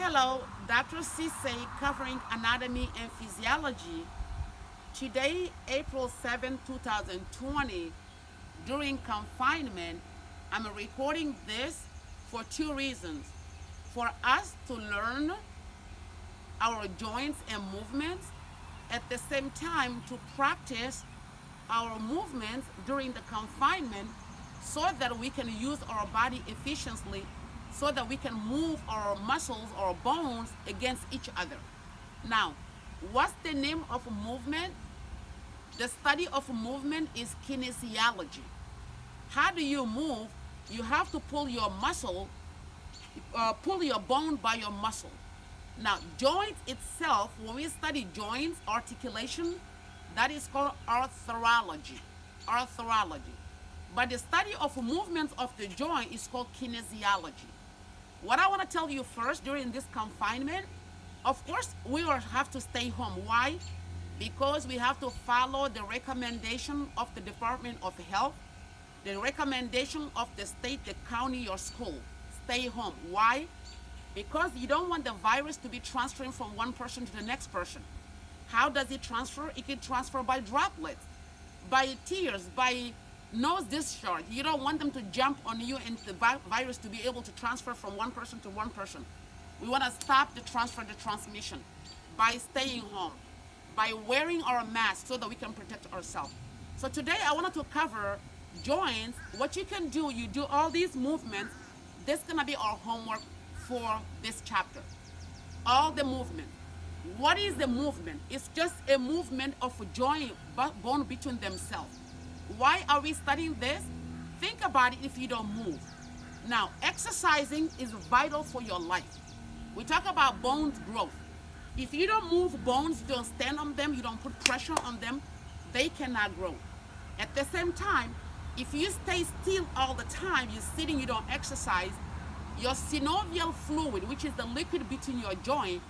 Hello, Dr. Cisse covering anatomy and physiology. Today, April 7, 2020, during confinement, I'm recording this for two reasons. For us to learn our joints and movements, at the same time to practice our movements during the confinement so that we can use our body efficiently, so that we can move our muscles or bones against each other. Now, what's the name of movement? The study of movement is kinesiology. How do you move? You have to pull your muscle, pull your bone by your muscle. Now, joint itself, when we study joints, articulation, that is called arthrology. Arthrology. But the study of movements of the joint is called kinesiology. What I want to tell you first during this confinement, of course, we will have to stay home. Why? Because we have to follow the recommendation of the Department of Health, the recommendation of the state, the county, your school. Stay home. Why? Because you don't want the virus to be transferring from one person to the next person. How does it transfer? It can transfer by droplets, by tears, by nose discharge. You don't want them to jump on you and the virus to be able to transfer from one person to one person. We want to stop the transfer, the transmission by staying home, by wearing our mask so that we can protect ourselves. So today I wanted to cover joints. What you can do, you do all these movements. This is going to be our homework for this chapter. All the movement. What is the movement? It's just a movement of a joint bone between themselves. Why are we studying this? Think about it if you don't move. Now, exercising is vital for your life. We talk about bones growth. If you don't move bones, you don't stand on them, you don't put pressure on them, they cannot grow. At the same time, if you stay still all the time, you're sitting, you don't exercise, your synovial fluid, which is the liquid between your joint,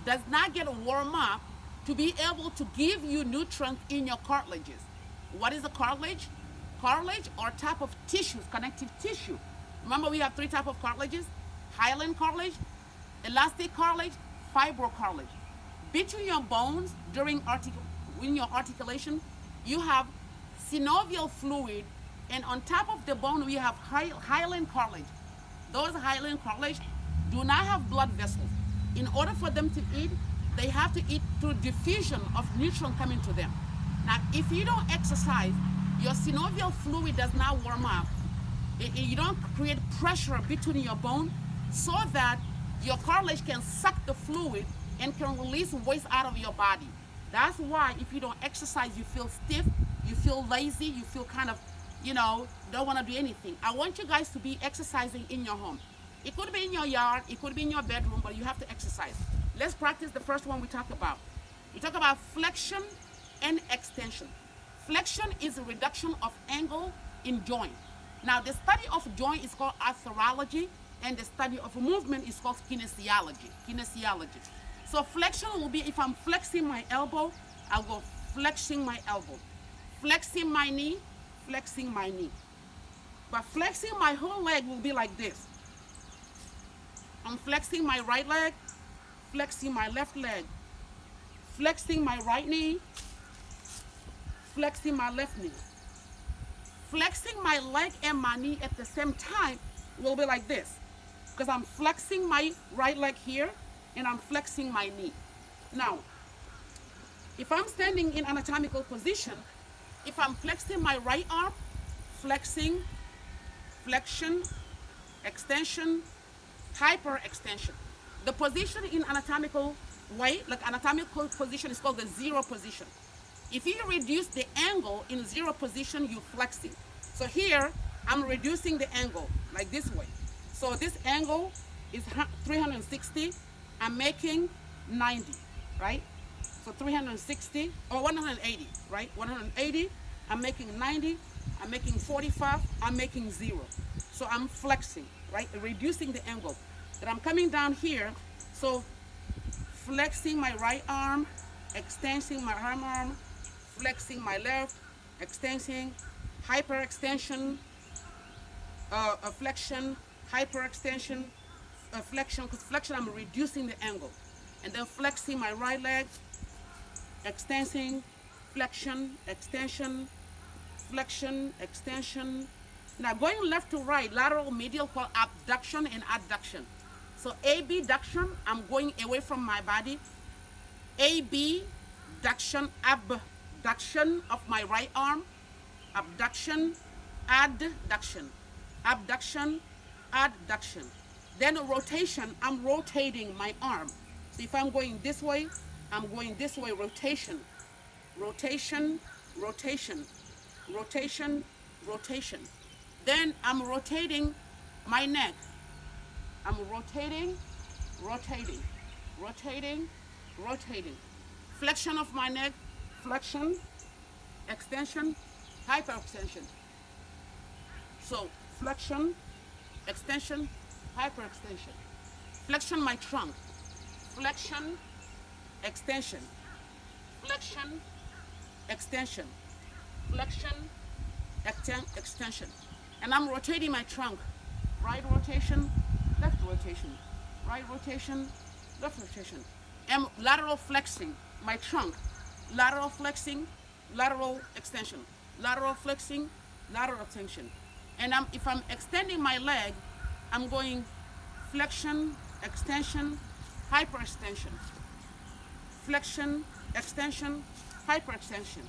does not get warm up to be able to give you nutrients in your cartilages. What is a cartilage? Cartilage are type of tissues, connective tissue. Remember, we have three types of cartilages: hyaline cartilage, elastic cartilage, fibrocartilage. Between your bones, in your articulation, you have synovial fluid, and on top of the bone, we have hyaline cartilage. Those hyaline cartilage do not have blood vessels. In order for them to eat, they have to eat through diffusion of nutrients coming to them. Now, if you don't exercise, your synovial fluid does not warm up. You don't create pressure between your bone so that your cartilage can suck the fluid and can release waste out of your body. That's why if you don't exercise, you feel stiff, you feel lazy, you feel kind of, don't want to do anything. I want you guys to be exercising in your home. It could be in your yard, it could be in your bedroom, but you have to exercise. Let's practice the first one we talk about. We talk about flexion and extension. Flexion is a reduction of angle in joint. Now, the study of joint is called arthrology, and the study of movement is called kinesiology. Kinesiology. So flexion will be if I'm flexing my elbow, I'll go flexing my elbow. Flexing my knee, flexing my knee. But flexing my whole leg will be like this. I'm flexing my right leg, flexing my left leg, flexing my right knee, flexing my left knee. Flexing my leg and my knee at the same time will be like this, because I'm flexing my right leg here and I'm flexing my knee. Now, if I'm standing in anatomical position, if I'm flexing my right arm, flexing, flexion, extension, hyperextension. The position in anatomical way, like anatomical position, is called the zero position. If you reduce the angle in zero position, you flex it. So here, I'm reducing the angle like this way. So this angle is 360. I'm making 90, right? So 360 or 180, right? 180. I'm making 90. I'm making 45. I'm making 0. So I'm flexing, right? Reducing the angle. Then I'm coming down here. So flexing my right arm, extending my arm, flexing my left, extending, hyperextension, flexion, hyperextension, flexion, because flexion, I'm reducing the angle. And then flexing my right leg, extending, flexion, extension, flexion, extension. Now going left to right, lateral, medial, called abduction and adduction. So abduction, I'm going away from my body. Abduction, abduction of my right arm. Abduction, adduction. Abduction, adduction. Then a rotation, I'm rotating my arm. So if I'm going this way, I'm going this way, rotation. Rotation, rotation, rotation, rotation. Then I'm rotating my neck. I'm rotating, rotating, rotating, rotating. Flexion of my neck, flexion, extension, hyperextension. So flexion, extension, hyperextension. Flexion my trunk, flexion, extension, flexion, extension, flexion, extension. And I'm rotating my trunk. Right rotation, left rotation. Right rotation, left rotation. And lateral flexing my trunk. Lateral flexing, lateral extension. Lateral flexing, lateral extension. And if I'm extending my leg, I'm going flexion, extension, hyperextension. Flexion, extension, hyperextension.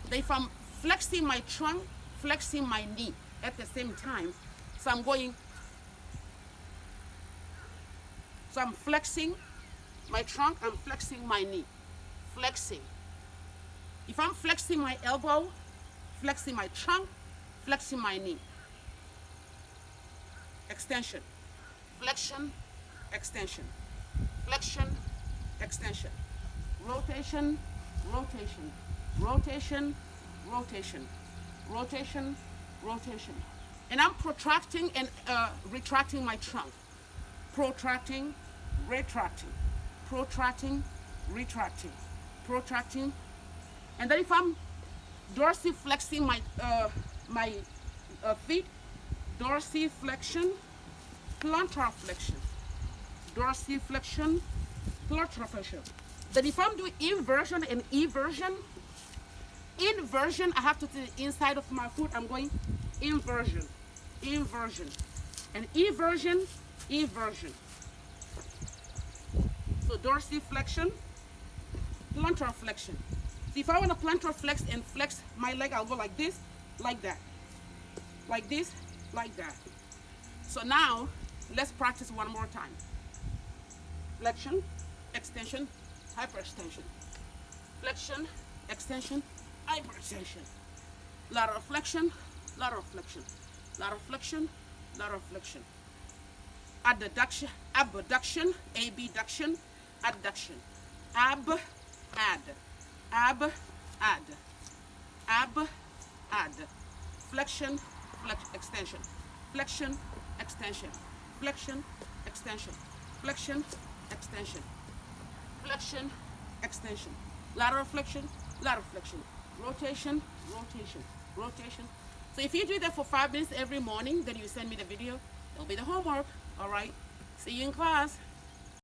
Then if I'm flexing my trunk, flexing my knee at the same time. So I'm flexing my trunk, I'm flexing my knee. Flexing. If I'm flexing my elbow, flexing my trunk, flexing my knee. Extension. Flexion, extension. Flexion, extension. Rotation, rotation. Rotation, rotation. Rotation, rotation. And I'm protracting and retracting my trunk. Protracting, retracting. Protracting, retracting. Protracting. And then if I'm dorsiflexing my feet, dorsiflexion, plantar flexion. Dorsiflexion, plantar flexion. Then if I'm doing inversion and eversion, inversion, I have to the inside of my foot, I'm going inversion, inversion, and eversion, eversion. So dorsiflexion, plantar flexion. So if I want to plantar flex and flex my leg, I'll go like this, like that, like this, like that. So now, let's practice one more time. Flexion, extension, hyperextension. Flexion, extension, hyperextension. Lateral flexion, lateral flexion. Lateral flexion, lateral flexion. Abduction, abduction, abduction, adduction. Ab, add. Ab, add. Ab, add. Flexion, extension. Flexion, extension. Flexion, extension. Flexion, extension. Flexion, extension. Lateral flexion, lateral flexion. Rotation, rotation, rotation. So if you do that for 5 minutes every morning, then you send me the video. It'll be the homework. All right. See you in class.